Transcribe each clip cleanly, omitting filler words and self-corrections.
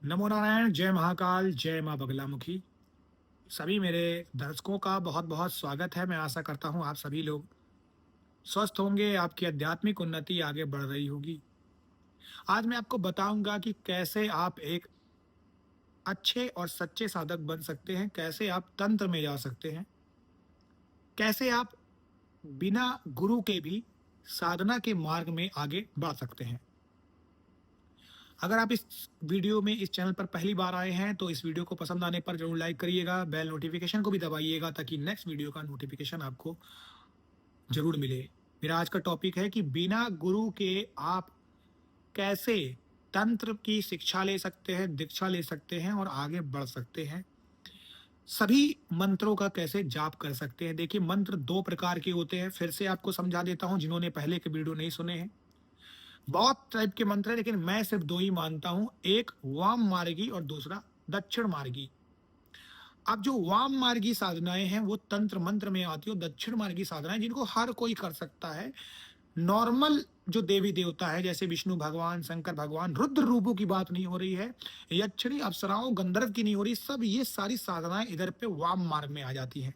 नमो नारायण, जय महाकाल, जय माँ बगलामुखी। सभी मेरे दर्शकों का बहुत-बहुत स्वागत है। मैं आशा करता हूँ आप सभी लोग स्वस्थ होंगे, आपकी आध्यात्मिक उन्नति आगे बढ़ रही होगी। आज मैं आपको बताऊँगा कि कैसे आप एक अच्छे और सच्चे साधक बन सकते हैं, कैसे आप तंत्र में जा सकते हैं, कैसे आप बिना गुरु के भी साधना के मार्ग में आगे बढ़ सकते हैं। अगर आप इस वीडियो में इस चैनल पर पहली बार आए हैं तो इस वीडियो को पसंद आने पर जरूर लाइक करिएगा, बेल नोटिफिकेशन को भी दबाइएगा ताकि नेक्स्ट वीडियो का नोटिफिकेशन आपको जरूर मिले। मेरा आज का टॉपिक है कि बिना गुरु के आप कैसे तंत्र की शिक्षा ले सकते हैं, दीक्षा ले सकते हैं और आगे बढ़ सकते हैं। सभी मंत्रों का कैसे जाप कर सकते हैं। देखिए, मंत्र दो प्रकार के होते हैं, फिर से आपको समझा देता हूं जिन्होंने पहले के वीडियो नहीं सुने हैं। बहुत टाइप के मंत्र है लेकिन मैं सिर्फ दो ही मानता हूं, एक वाम मार्गी और दूसरा दक्षिण मार्गी। अब जो वाम मार्गी साधनाएं हैं वो तंत्र मंत्र में आती है, दक्षिण मार्गी साधनाएं जिनको हर कोई कर सकता है। नॉर्मल जो देवी देवता है जैसे विष्णु भगवान, शंकर भगवान, रुद्र रूपों की बात नहीं हो रही है, यक्षिणी अप्सराओं गंधर्व की नहीं हो रही, सब ये सारी साधनाएं इधर पे वाम मार्ग में आ जाती हैं।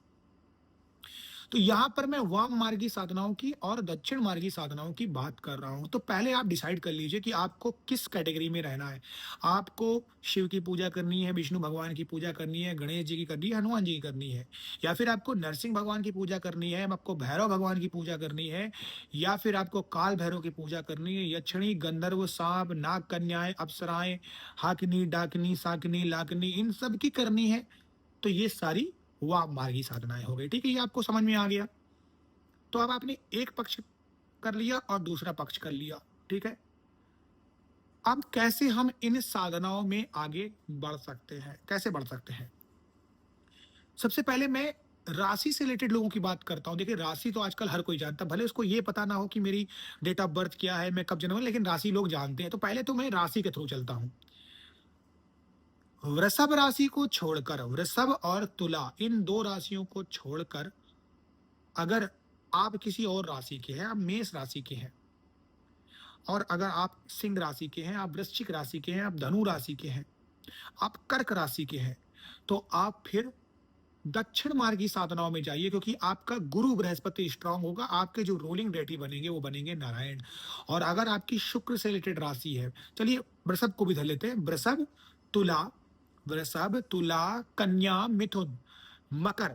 तो यहाँ पर मैं वाम मार्गी साधनाओं की और दक्षिण मार्गी साधनाओं की बात कर रहा हूं। तो पहले आप डिसाइड कर लीजिए कि आपको किस कैटेगरी में रहना है। आपको शिव की पूजा करनी है, विष्णु भगवान की पूजा करनी है, गणेश जी की करनी है, हनुमान जी की करनी है, या फिर आपको नरसिंह भगवान की पूजा करनी है, आपको भैरव भगवान की पूजा करनी है, या फिर आपको काल भैरव की पूजा करनी है, यक्षिणी गंधर्व सांप नाग कन्याएं अप्सराएं हाकिनी डाकिनी साकिनी लाकिनी इन सब की करनी है। तो ये सारी वाम मार्गी साधनाएं हो गई। ठीक है, ये आपको समझ में आ गया। तो अब आपने एक पक्ष कर लिया और दूसरा पक्ष कर लिया। ठीक है, अब कैसे हम इन साधनाओं में आगे बढ़ सकते हैं, कैसे बढ़ सकते हैं। सबसे पहले मैं राशि से रिलेटेड लोगों की बात करता हूं। देखिए, राशि तो आजकल हर कोई जानता है, भले उसको ये पता ना हो कि मेरी डेट ऑफ बर्थ क्या है, मैं कब जन्मा, लेकिन राशि लोग जानते हैं। तो पहले तो मैं राशि के थ्रू चलता हूं। वृषभ राशि को छोड़कर, वृषभ और तुला इन दो राशियों को छोड़कर अगर आप किसी और राशि के हैं, आप मेष राशि के हैं, और अगर आप सिंह राशि के हैं, आप वृश्चिक राशि के हैं, आप धनु राशि के हैं, आप कर्क राशि के हैं, तो आप फिर दक्षिण मार्गी साधनाओं में जाइए, क्योंकि आपका गुरु बृहस्पति स्ट्रांग होगा। आपके जो रूलिंग डेटी बनेंगे वो बनेंगे नारायण। और अगर आपकी शुक्र से रिलेटेड राशि है, चलिए वृषभ को भी धर लेते हैं। तुला वृषभ तुला कन्या मिथुन मकर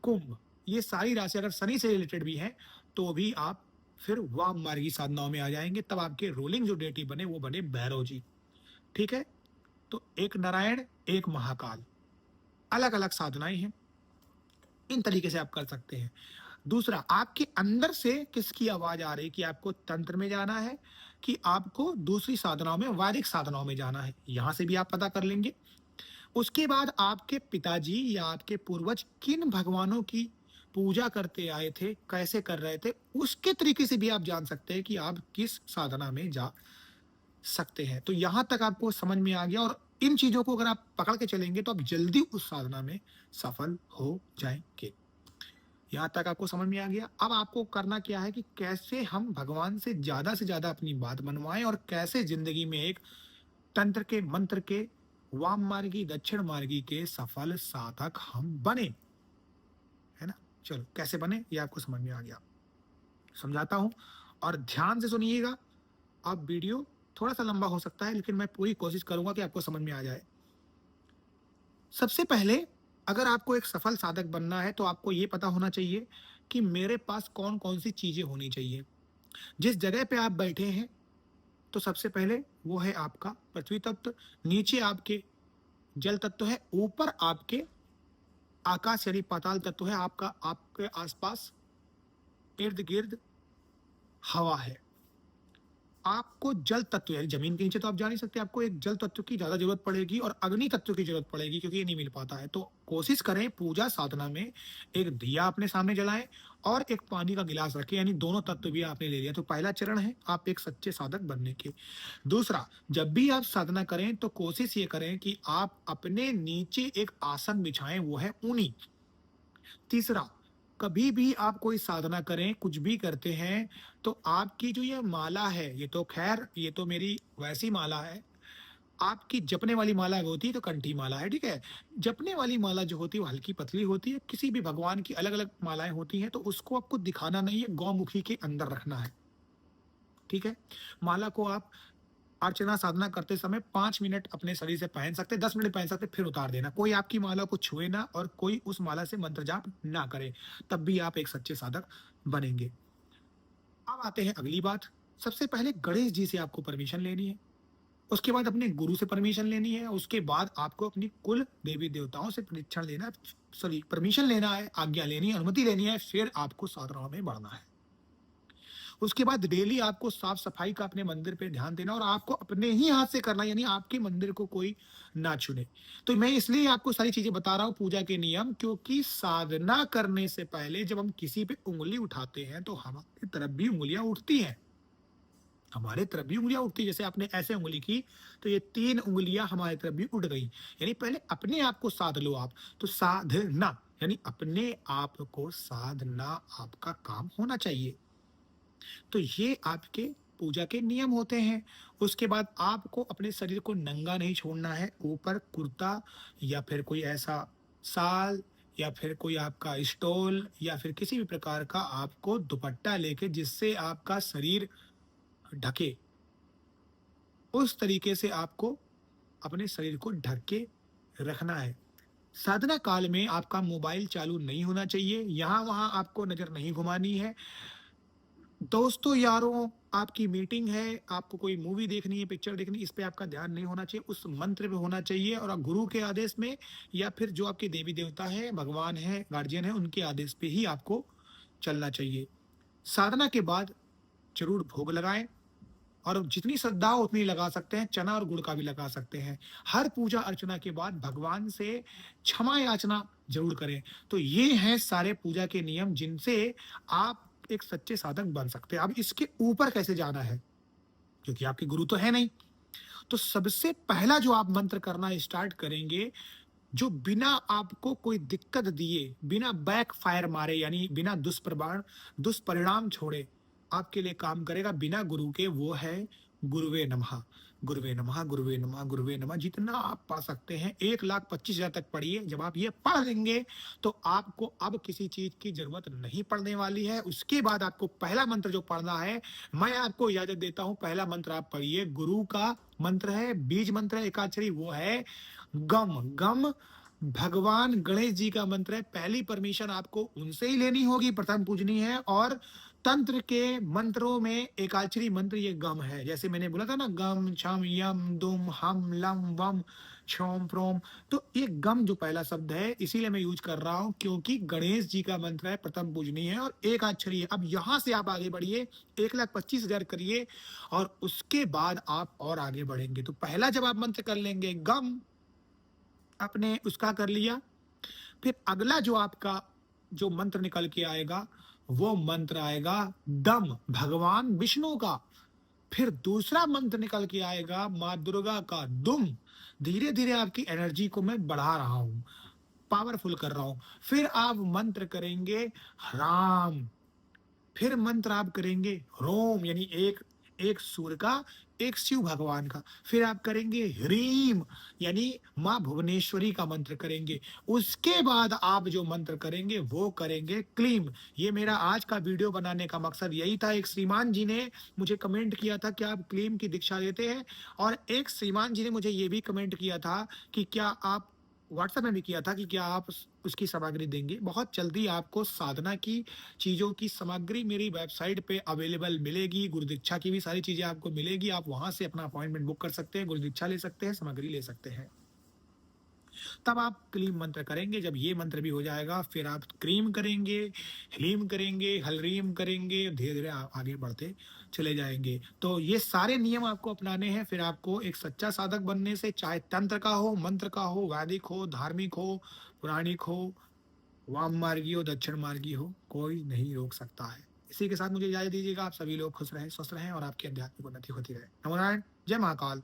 कुंभ, ये सारी राशि अगर शनि से रिलेटेड भी है तो भी आप फिर वाम मार्गी साधनाओं में आ जाएंगे। तब आपके रूलिंग जो डेटी बने वो बने भैरव जी। ठीक है, तो एक नारायण एक महाकाल, अलग अलग साधनाएं हैं, इन तरीके से आप कर सकते हैं। दूसरा, आपके अंदर से किसकी आवाज आ रही है कि आपको तंत्र में जाना है कि आपको दूसरी साधनाओं में, वैदिक साधनाओं में जाना है, यहां से भी आप पता कर लेंगे। उसके बाद आपके पिताजी या आपके पूर्वज किन भगवानों की पूजा करते आए थे, कैसे कर रहे थे, उसके तरीके से भी आप जान सकते हैं कि आप किस साधना में जा सकते हैं। तो यहां तक आपको समझ में आ गया, और इन चीजों को अगर आप पकड़ के चलेंगे तो आप जल्दी उस साधना में सफल हो जाएंगे। यहां तक आपको समझ में आ गया। अब आपको करना क्या है कि कैसे हम भगवान से ज्यादा अपनी बात मनवाएं और कैसे जिंदगी में एक तंत्र के, मंत्र के, वाम मार्गी दक्षिण मार्गी के सफल साधक हम बने, है ना। चलो कैसे बने ये आपको समझ में आ गया, समझाता हूं और ध्यान से सुनिएगा। अब वीडियो थोड़ा सा लंबा हो सकता है लेकिन मैं पूरी कोशिश करूंगा कि आपको समझ में आ जाए। सबसे पहले, अगर आपको एक सफल साधक बनना है तो आपको ये पता होना चाहिए कि मेरे पास कौन कौन सी चीजें होनी चाहिए। जिस जगह पे आप बैठे हैं तो सबसे पहले वो है आपका पृथ्वी तत्व, नीचे आपके जल तत्व है, ऊपर आपके आकाश यानी पाताल तत्व है, आपका आपके आसपास इर्द गिर्द हवा है। आपको जल तत्व यानी जमीन के नीचे तो आप जा नहीं सकते, आपको एक जल तत्व की ज्यादा जरूरत पड़ेगी और अग्नि तत्व की जरूरत पड़ेगी क्योंकि ये नहीं मिल पाता है। तो कोशिश करें पूजा साधना में एक दिया अपने सामने जलाएं और एक पानी का गिलास रखें, यानी दोनों तत्व भी आपने ले लिया। तो पहला चरण है आप एक सच्चे साधक बनने के। दूसरा, जब भी आप साधना करें तो कोशिश ये करें कि आप अपने नीचे एक आसन बिछाएं, वो है ऊनी। तीसरा, कभी भी आप कोई साधना करें, कुछ भी करते हैं, तो आपकी जो ये माला है, ये तो खैर ये तो मेरी वैसी माला है, आपकी जपने वाली माला होती है तो कंठी माला है, ठीक है? जपने वाली माला जो होती है वो हल्की पतली होती है। किसी भी भगवान की अलग-अलग मालाएँ होती हैं तो उसको आपको दिखाना नहीं है, गौमुखी के अंदर रखना है, ठीक है? माला को आप अर्चना साधना करते समय 5 मिनट अपने शरीर से पहन सकते हैं, 10 मिनट पहन सकते हैं, फिर उतार देना। कोई आपकी माला को छुए ना और कोई उस माला से मंत्र जाप ना करे, तब भी आप एक सच्चे साधक बनेंगे। अब आते हैं अगली बात, सबसे पहले गणेश जी से आपको परमिशन लेनी है, उसके बाद अपने गुरु से परमिशन लेनी है, उसके बाद आपको अपनी कुल देवी-देवताओं से परीक्षण लेना सॉरी परमिशन लेना है, आज्ञा लेनी है, अनुमति लेनी है, फिर आपको साधना में बढ़ना है। उसके बाद डेली आपको साफ-सफाई का अपने मंदिर पे ध्यान देना और आपको अपने ही हाथ से करना, यानी आपके मंदिर को कोई ना छूने। तो मैं इसलिए आपको सारी चीज़ें बता रहा हूँ पूजा के नियम, क्योंकि साधना करने से पहले जब हम किसी पे उँगली उठाते हैं तो हमारी तरफ भी उँगलियाँ उठती हैं। हमारे तरफ भी उँगलियाँ उठती हैं, जैसे आपने ऐसे उँगली की तो ये 3 उँगलियाँ हमारी तरफ भी उठ गई। यानी पहले अपने आप को साध लो आप। तो साधना यानी अपने आप को साधना आपका काम होना चाहिए। तो ये आपके पूजा के नियम होते हैं। उसके बाद आपको अपने शरीर को नंगा नहीं छोड़ना है, ऊपर कुर्ता या फिर कोई ऐसा शाल या फिर कोई आपका स्टोल या फिर किसी भी प्रकार का आपको दुपट्टा लेके जिससे आपका शरीर ढके, उस तरीके से आपको अपने शरीर को ढक के रखना है। साधना काल में आपका मोबाइल चालू नहीं होना चाहिए, यहाँ-वहाँ आपको नज़र नहीं घुमानी है। दोस्तों यारों, आपकी मीटिंग है, आपको कोई मूवी देखनी है, पिक्चर देखनी है, इस पे आपका ध्यान नहीं होना चाहिए, उस मंत्र पे होना चाहिए और गुरु के आदेश में या फिर जो आपके देवी-देवता हैं, भगवान हैं, गार्जियन हैं, उनके आदेश पे ही आपको चलना चाहिए। साधना के बाद ज़रूर भोग लगाएँ और जितनी श्रद्धा हो उतनी लगा सकते हैं, चना और गुड़ का भी लगा सकते हैं। हर पूजा अर्चना के बाद भगवान से क्षमा याचना ज़रूर करें। तो ये हैं सारे पूजा के नियम जिनसे आप एक सच्चे साधक बन सकते हैं। अब इसके ऊपर कैसे जाना है? क्योंकि आपके गुरु तो है नहीं। तो सबसे पहला जो आप मंत्र करना स्टार्ट करेंगे, जो बिना आपको कोई दिक्कत दिए, बिना बैकफायर मारे यानी बिना दुष्परिणाम छोड़े आपके लिए काम करेगा बिना गुरु के, वो है गुरुवे नमः। गुरुवे नमः, गुरुवे नमः, गुरुवे नमः जितना आप पढ़ सकते हैं 1,25,000 तक पढ़िए। जब आप ये पढ़ लेंगे तो आपको अब किसी चीज़ की ज़रूरत नहीं पड़ने वाली है। उसके बाद आपको पहला मंत्र जो पढ़ना है, मैं आपको इजाज़त देता हूँ, पहला मंत्र आप पढ़िए। गुरु का मंत्र है, बीज मंत्र है एकाक्षरी, वो है गम। गम भगवान गणेश जी का मंत्र है। पहली परमिशन आपको उनसे ही लेनी होगी, प्रथम पूजनी है और तंत्र के मंत्रों में एकाक्षरी मंत्र ये गम है। जैसे मैंने बोला था ना, गम, छम, यम, दुम, हम, लम, वम, क्षोम, प्रोम। तो ये गम जो पहला शब्द है इसीलिए मैं यूज कर रहा हूँ, क्योंकि गणेश जी का मंत्र है, प्रथम पूजनी है और एकाक्षरी है। अब यहाँ से आप आगे बढ़िए, 1,25,000 करिए और उसके बाद आप और आगे बढ़ेंगे। तो पहला जब आप मंत्र कर लेंगे गम, आपने उसका कर लिया, फिर अगला जो आपका जो मंत्र निकल के आएगा वो मंत्र आएगा दम, भगवान विष्णु का। फिर दूसरा मंत्र निकल के आएगा माँ दुर्गा का दुम। धीरे धीरे आपकी एनर्जी को मैं बढ़ा रहा हूं, पावरफुल कर रहा हूं। फिर आप मंत्र करेंगे राम, फिर मंत्र आप करेंगे रोम, यानी एक एक सूर्य का, एक शिव भगवान का। फिर आप करेंगे ह्रीम, यानी माँ भुवनेश्वरी का मंत्र करेंगे। उसके बाद आप जो मंत्र करेंगे वो करेंगे क्लीम। ये मेरा आज का वीडियो बनाने का मकसद यही था। एक श्रीमान जी ने मुझे कमेंट किया था कि आप क्लीम की दीक्षा लेते हैं, और एक श्रीमान जी ने मुझे ये भी कमेंट किया था कि क्या आप, व्हाट्सएप में भी किया था कि क्या आप उसकी सामग्री देंगे। बहुत जल्दी आपको साधना की चीज़ों की सामग्री मेरी वेबसाइट पे अवेलेबल मिलेगी। गुरु दीक्षा की भी सारी चीज़ें आपको मिलेगी। आप वहाँ से अपना अपॉइंटमेंट बुक कर सकते हैं, गुरु दीक्षा ले सकते हैं, सामग्री ले सकते हैं। तब आप क्लीम मंत्र करेंगे। जब ये मंत्र भी हो जाएगा फिर आप क्रीम करेंगे, ह्लीम करेंगे, हलरीम करेंगे, धीरे धीरे आगे बढ़ते चले जाएंगे। तो ये सारे नियम आपको अपनाने हैं। फिर आपको एक सच्चा साधक बनने से, चाहे तंत्र का हो, मंत्र का हो, वैदिक हो, धार्मिक हो, पौराणिक हो, वाम मार्गी हो, दक्षिण मार्गी हो, कोई नहीं रोक सकता है। इसी के साथ मुझे इजाजत दीजिएगा। आप सभी लोग खुश रहें, स्वस्थ रहें और आपकी आध्यात्मिक उन्नति होती रहे। नमो नारायण, जय महाकाल,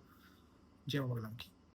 जय मंगलम की।